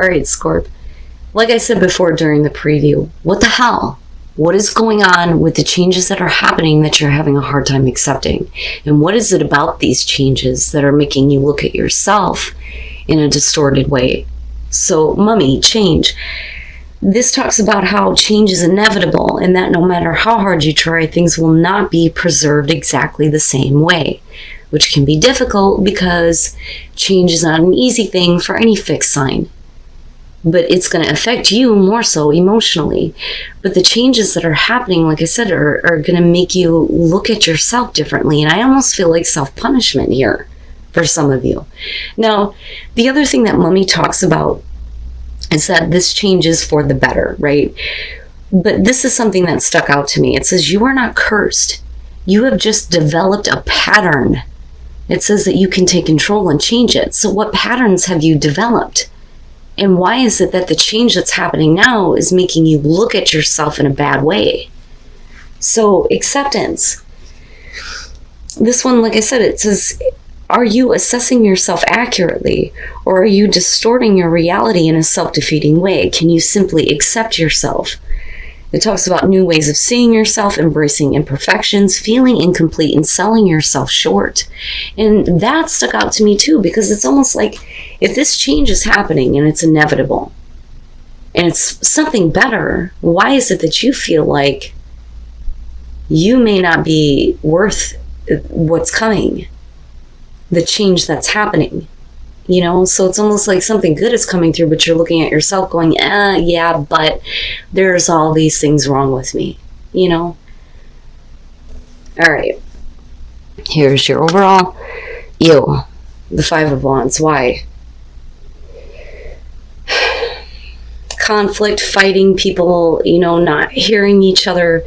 All right, Scorp. Like I said before during the preview, what the hell? What is going on with the changes that are happening that you're having a hard time accepting? And what is it about these changes that are making you look at yourself in a distorted way? So, mummy, change. This talks about how change is inevitable and that no matter how hard you try, things will not be preserved exactly the same way, which can be difficult because change is not an easy thing for any fixed sign. But it's going to affect you more so emotionally. But the changes that are happening, like I said, are going to make you look at yourself differently. And I almost feel like self-punishment here for some of you. Now, the other thing that Mummy talks about is that this change is for the better, right? But this is something that stuck out to me. It says, you are not cursed. You have just developed a pattern. It says that you can take control and change it. So what patterns have you developed? And why is it that the change that's happening now is making you look at yourself in a bad way? So acceptance. This one, like I said, it says, are you assessing yourself accurately, or are you distorting your reality in a self-defeating way? Can you simply accept yourself? It talks about new ways of seeing yourself, embracing imperfections, feeling incomplete, and selling yourself short. And that stuck out to me too, because it's almost like if this change is happening and it's inevitable and it's something better, why is it that you feel like you may not be worth what's coming? The change that's happening, you know? So it's almost like something good is coming through, but you're looking at yourself going, yeah, but there's all these things wrong with me, you know? All right. Here's your overall. Ew. The Five of Wands. Why? Conflict, fighting, people, you know, not hearing each other,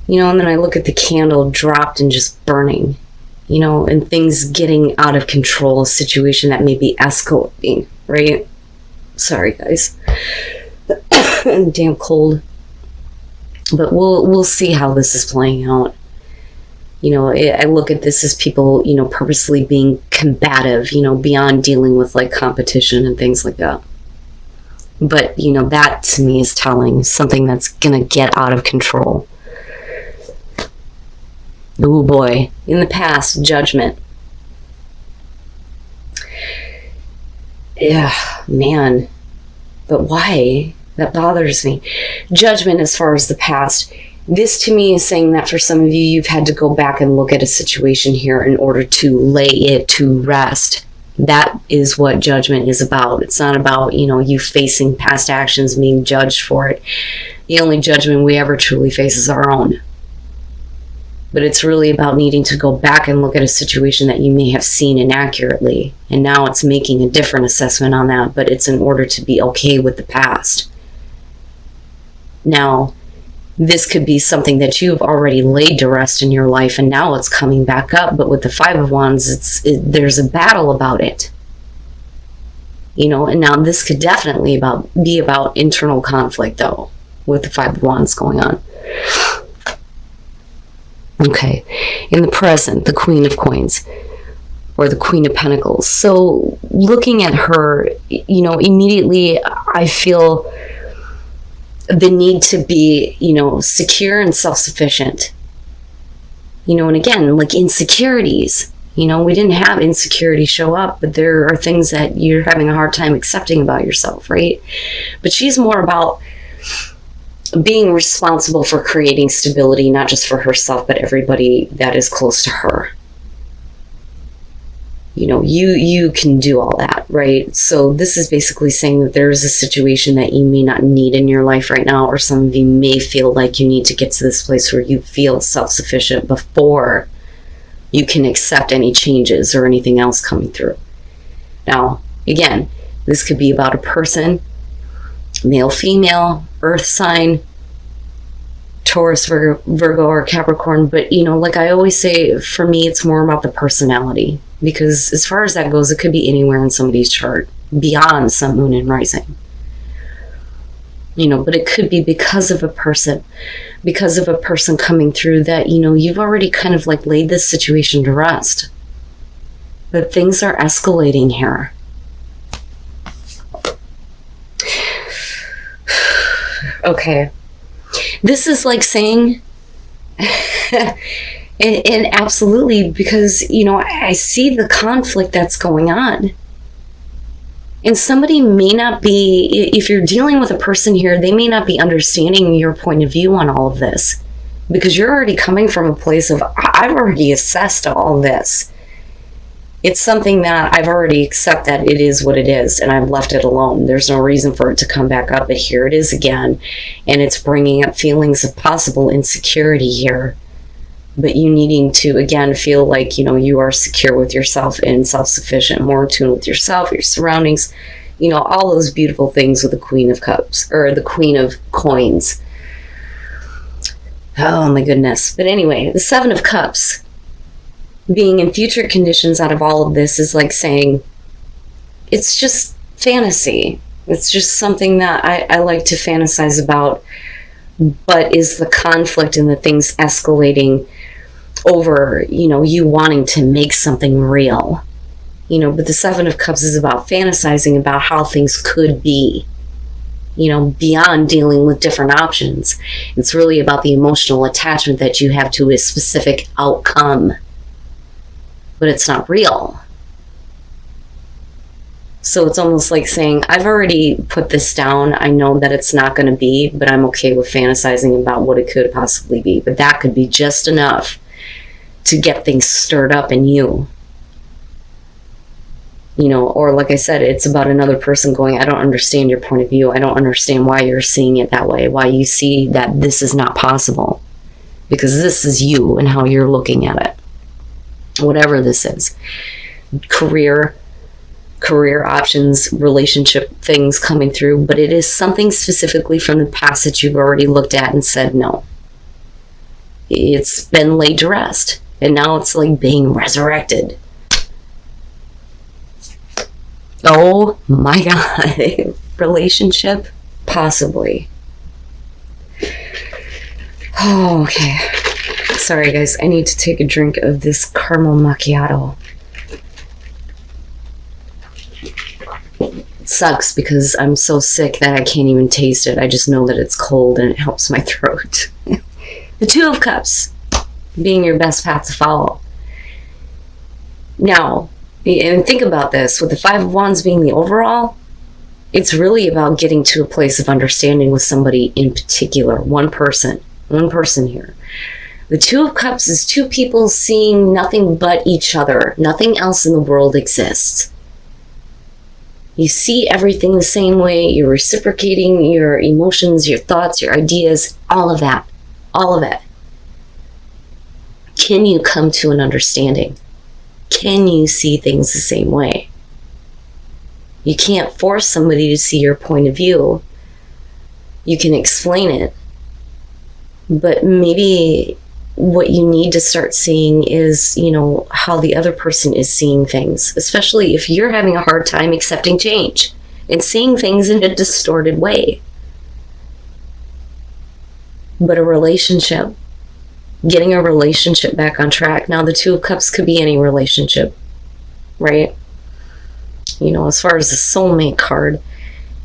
you know, and then I look at the candle dropped and just burning. You know, and things getting out of control, a situation that may be escalating, right? Sorry, guys. Damn cold. But we'll see how this is playing out. You know, I look at this as people, you know, purposely being combative, you know, beyond dealing with like competition and things like that. But, you know, that to me is telling something that's going to get out of control. Oh boy, in the past, judgment. Yeah, man. But why? That bothers me. Judgment as far as the past. This to me is saying that for some of you, you've had to go back and look at a situation here in order to lay it to rest. That is what judgment is about. It's not about, you know, you facing past actions, being judged for it. The only judgment we ever truly face is our own. But it's really about needing to go back and look at a situation that you may have seen inaccurately. And now it's making a different assessment on that, but it's in order to be okay with the past. Now, this could be something that you've already laid to rest in your life, and now it's coming back up. But with the Five of Wands, there's a battle about it. You know, and now this could definitely be about internal conflict, though, with the Five of Wands going on. Okay, in the present, the Queen of Coins, or the Queen of Pentacles. So looking at her, you know, immediately I feel the need to be, you know, secure and self-sufficient. You know, and again, like insecurities. You know, we didn't have insecurity show up, but there are things that you're having a hard time accepting about yourself, right? But she's more about being responsible for creating stability, not just for herself, but everybody that is close to her. You know, you can do all that, right? So this is basically saying that there is a situation that you may not need in your life right now, or some of you may feel like you need to get to this place where you feel self-sufficient before you can accept any changes or anything else coming through. Now, again, this could be about a person, male, female, earth sign, Taurus, Virgo, or Capricorn. But, you know, like I always say, for me, it's more about the personality. Because as far as that goes, it could be anywhere in somebody's chart, beyond sun, moon, and rising. You know, but it could be because of a person coming through that, you know, you've already kind of like laid this situation to rest. But things are escalating here. Okay. This is like saying, and absolutely, because, I see the conflict that's going on. And somebody may not be, if you're dealing with a person here, they may not be understanding your point of view on all of this. Because you're already coming from a place of, I've already assessed all this. It's something that I've already accepted that it is what it is, and I've left it alone. There's no reason for it to come back up, but here it is again. And it's bringing up feelings of possible insecurity here. But you needing to, again, feel like, you are secure with yourself and self-sufficient, more in tune with yourself, your surroundings, all those beautiful things with the Queen of Cups, or the Queen of Coins. Oh my goodness. But anyway, the Seven of Cups, being in future conditions out of all of this, is like saying, it's just fantasy. It's just something that I like to fantasize about, but is the conflict and the things escalating over, you wanting to make something real. But the Seven of Cups is about fantasizing about how things could be, beyond dealing with different options. It's really about the emotional attachment that you have to a specific outcome, but it's not real. So it's almost like saying, I've already put this down. I know that it's not going to be, but I'm okay with fantasizing about what it could possibly be. But that could be just enough to get things stirred up in you. Or like I said, it's about another person going, I don't understand your point of view. I don't understand why you're seeing it that way, why you see that this is not possible. Because this is you and how you're looking at it. Whatever this is. Career options, relationship things coming through, but it is something specifically from the past that you've already looked at and said no. It's been laid to rest, and now it's like being resurrected. Oh my God. Relationship? Possibly. Oh, okay. Sorry guys, I need to take a drink of this caramel macchiato. It sucks because I'm so sick that I can't even taste it. I just know that it's cold and it helps my throat. The Two of Cups being your best path to follow. Now, and think about this, with the Five of Wands being the overall, it's really about getting to a place of understanding with somebody in particular, one person here. The Two of Cups is two people seeing nothing but each other. Nothing else in the world exists. You see everything the same way. You're reciprocating your emotions, your thoughts, your ideas, all of that. All of it. Can you come to an understanding? Can you see things the same way? You can't force somebody to see your point of view. You can explain it. But maybe what you need to start seeing is, how the other person is seeing things, especially if you're having a hard time accepting change and seeing things in a distorted way. But a relationship, getting a relationship back on track. Now, the Two of Cups could be any relationship, right? As far as the soulmate card,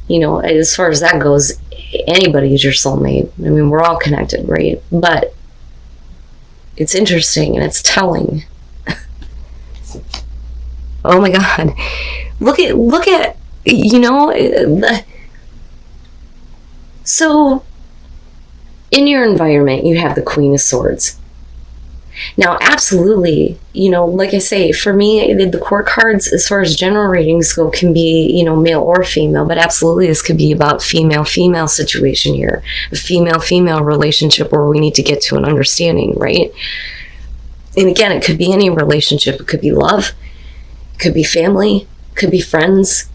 as far as that goes, anybody is your soulmate. I mean, we're all connected, right? But it's interesting and it's telling. Oh my God. Look at, so in your environment, you have the Queen of Swords. Now, absolutely, like I say, for me, the court cards, as far as general readings go, can be, male or female, but absolutely this could be about female-female situation here, a female-female relationship where we need to get to an understanding, right? And again, it could be any relationship. It could be love, it could be family, it could be friends.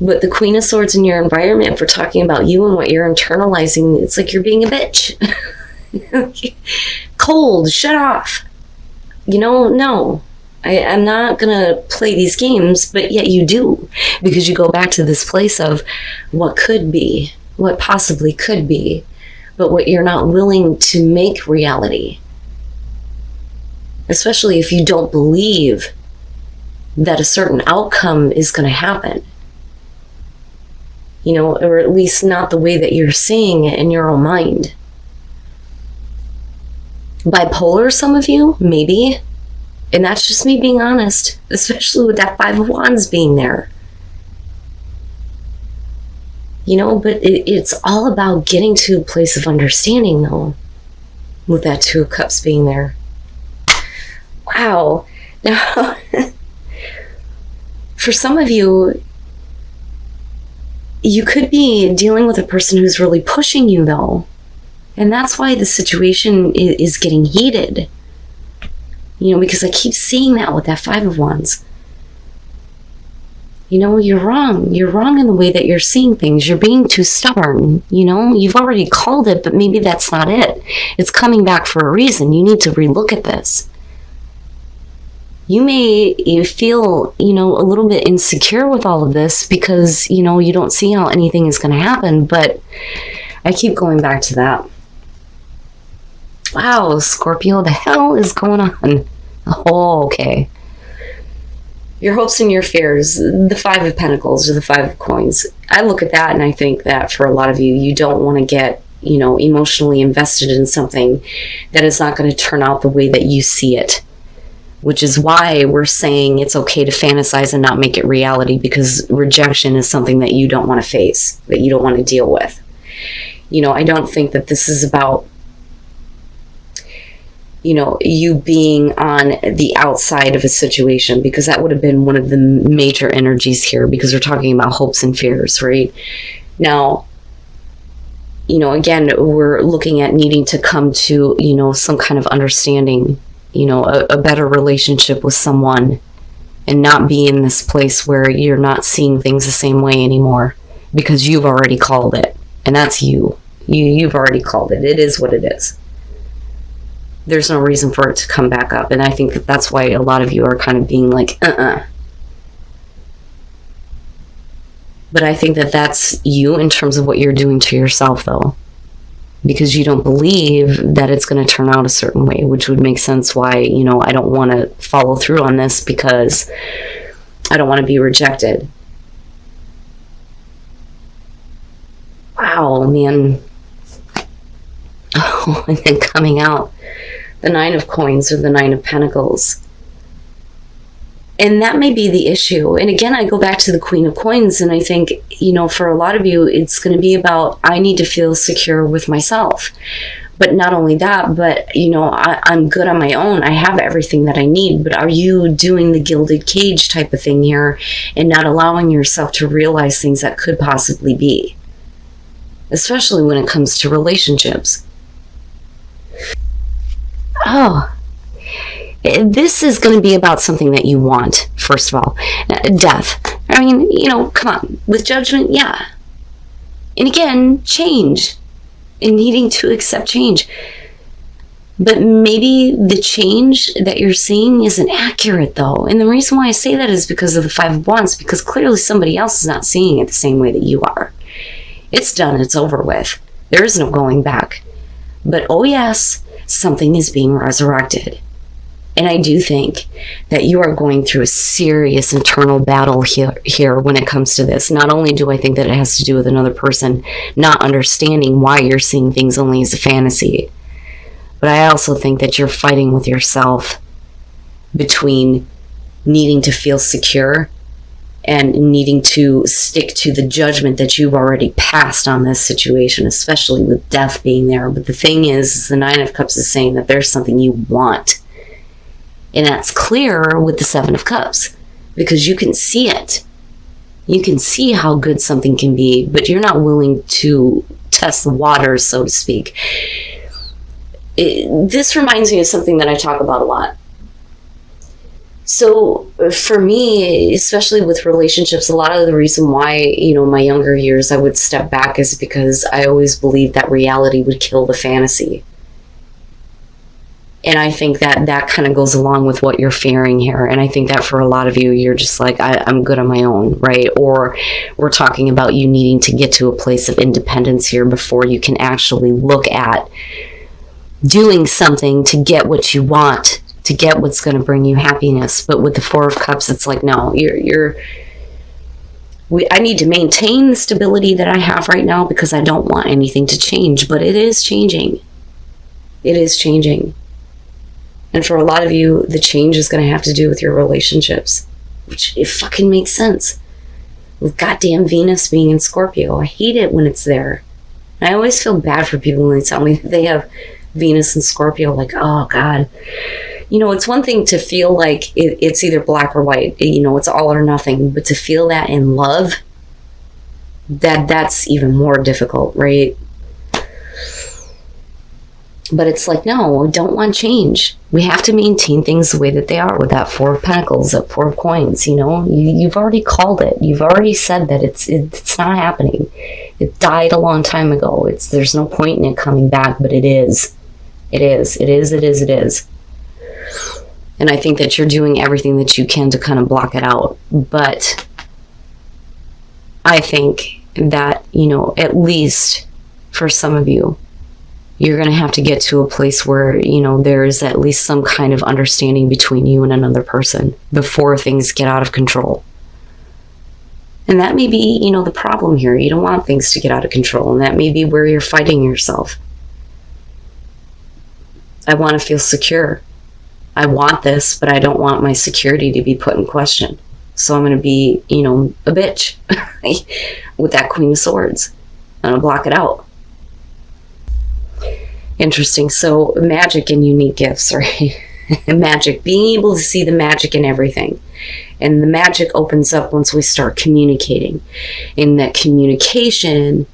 But the Queen of Swords in your environment, if we're talking about you and what you're internalizing, it's like you're being a bitch. Cold, shut off. No. I'm not going to play these games, but yet you do. Because you go back to this place of what could be, what possibly could be, but what you're not willing to make reality. Especially if you don't believe that a certain outcome is going to happen. or at least not the way that you're seeing it in your own mind. Bipolar, some of you, maybe. And that's just me being honest, especially with that Five of Wands being there. But it's all about getting to a place of understanding, though, with that Two of Cups being there. Wow. Now, for some of you, you could be dealing with a person who's really pushing you, though. And that's why the situation is getting heated. Because I keep seeing that with that Five of Wands. You're wrong. You're wrong in the way that you're seeing things. You're being too stubborn. You've already called it, but maybe that's not it. It's coming back for a reason. You need to relook at this. You may feel, a little bit insecure with all of this because, you don't see how anything is going to happen, but I keep going back to that. Wow, Scorpio, the hell is going on? Oh, okay. Your hopes and your fears, the Five of Pentacles or the Five of Coins. I look at that and I think that for a lot of you, you don't want to get, emotionally invested in something that is not going to turn out the way that you see it. Which is why we're saying it's okay to fantasize and not make it reality, because rejection is something that you don't want to face, that you don't want to deal with. I don't think that this is about you being on the outside of a situation, because that would have been one of the major energies here, because we're talking about hopes and fears, right? Now, again, we're looking at needing to come to, some kind of understanding, a better relationship with someone, and not be in this place where you're not seeing things the same way anymore, because you've already called it. And that's you. You've already called it. It is what it is. There's no reason for it to come back up. And I think that that's why a lot of you are kind of being like, But I think that that's you in terms of what you're doing to yourself, though. Because you don't believe that it's going to turn out a certain way, which would make sense why, I don't want to follow through on this, because I don't want to be rejected. Wow, man. Oh, and then coming out, the Nine of Coins or the Nine of Pentacles. And that may be the issue. And again, I go back to the Queen of Coins, and I think, for a lot of you, it's going to be about, I need to feel secure with myself. But not only that, but, I'm good on my own. I have everything that I need. But are you doing the gilded cage type of thing here and not allowing yourself to realize things that could possibly be? Especially when it comes to relationships. Oh, this is going to be about something that you want, first of all. Death. I mean, come on. With judgment, yeah. And again, change. And needing to accept change. But maybe the change that you're seeing isn't accurate, though. And the reason why I say that is because of the Five of Wands, because clearly somebody else is not seeing it the same way that you are. It's done. It's over with. There is no going back. But, oh yes, something is being resurrected. And I do think that you are going through a serious internal battle here when it comes to this. Not only do I think that it has to do with another person not understanding why you're seeing things only as a fantasy, but I also think that you're fighting with yourself between needing to feel secure and needing to stick to the judgment that you've already passed on this situation, especially with death being there. But the thing is the Nine of Cups is saying that there's something you want. And that's clear with the Seven of Cups, because you can see it. You can see how good something can be, but you're not willing to test the waters, so to speak. This reminds me of something that I talk about a lot. So for me, especially with relationships, a lot of the reason why, my younger years, I would step back is because I always believed that reality would kill the fantasy. And I think that that kind of goes along with what you're fearing here. And I think that for a lot of you, you're just like, I'm good on my own, right? Or we're talking about you needing to get to a place of independence here before you can actually look at doing something to get what you want, to get what's going to bring you happiness. But with the Four of Cups, it's like, no, you're I need to maintain the stability that I have right now because I don't want anything to change, but it is changing. It is changing. And for a lot of you, the change is going to have to do with your relationships, which it fucking makes sense. With goddamn Venus being in Scorpio, I hate it when it's there. And I always feel bad for people when they tell me that they have Venus and Scorpio, like, oh God. You know, it's one thing to feel like it's either black or white, you know, it's all or nothing, but to feel that in love, that's even more difficult, right? But it's like, no, we don't want change. We have to maintain things the way that they are with that Four of Pentacles, that Four of Coins, you know? You've already called it. You've already said that it's not happening. It died a long time ago. There's no point in it coming back, but it is. It is. It is. It is. It is. And I think that you're doing everything that you can to kind of block it out. But I think that, you know, at least for some of you, you're going to have to get to a place where, you know, there is at least some kind of understanding between you and another person before things get out of control. And that may be, you know, the problem here. You don't want things to get out of control. And that may be where you're fighting yourself. I want to feel secure. I want this, but I don't want my security to be put in question. So I'm going to be, you know, a bitch with that Queen of Swords. I'm going to block it out. Interesting. So magic and unique gifts, right? Magic, being able to see the magic in everything. And the magic opens up once we start communicating. And that communication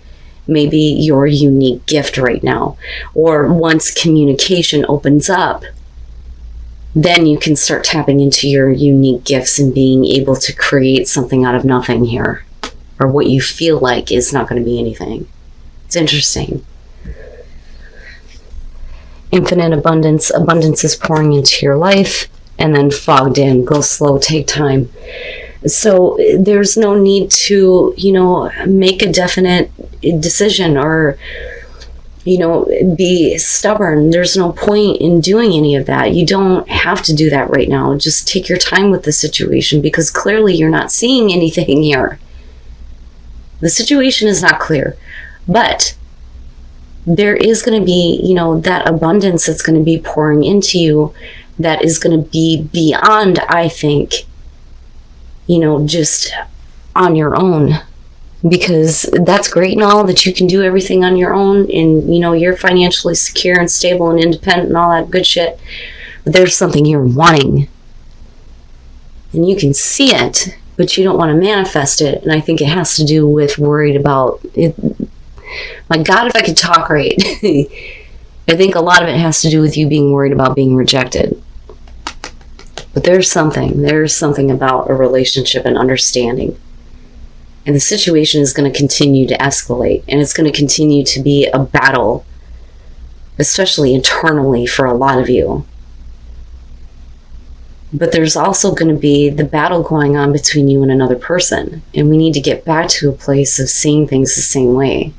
may be your unique gift right now. Or once communication opens up, then you can start tapping into your unique gifts and being able to create something out of nothing here. Or what you feel like is not going to be anything. It's interesting. Infinite abundance. Abundance is pouring into your life. And then fogged in. Go slow. Take time. So there's no need to, you know, make a definite decision or, you know, be stubborn. There's no point in doing any of that. You don't have to do that right now. Just take your time with the situation because clearly you're not seeing anything here. The situation is not clear. But there is going to be, you know, that abundance that's going to be pouring into you that is going to be beyond, I think, you know, just on your own. Because that's great and all that you can do everything on your own and, you know, you're financially secure and stable and independent and all that good shit. But there's something you're wanting. And you can see it, but you don't want to manifest it. And I think it has to do with worried about it. My God, if I could talk right. I think a lot of it has to do with you being worried about being rejected. But there's something about a relationship and understanding. And the situation is going to continue to escalate. And it's going to continue to be a battle, especially internally for a lot of you. But there's also going to be the battle going on between you and another person. And we need to get back to a place of seeing things the same way.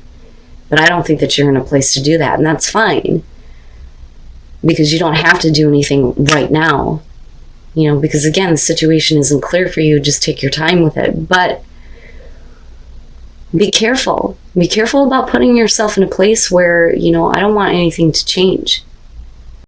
But I don't think that you're in a place to do that. And that's fine. Because you don't have to do anything right now. You know, because again, the situation isn't clear for you. Just take your time with it. But be careful. Be careful about putting yourself in a place where, you know, I don't want anything to change.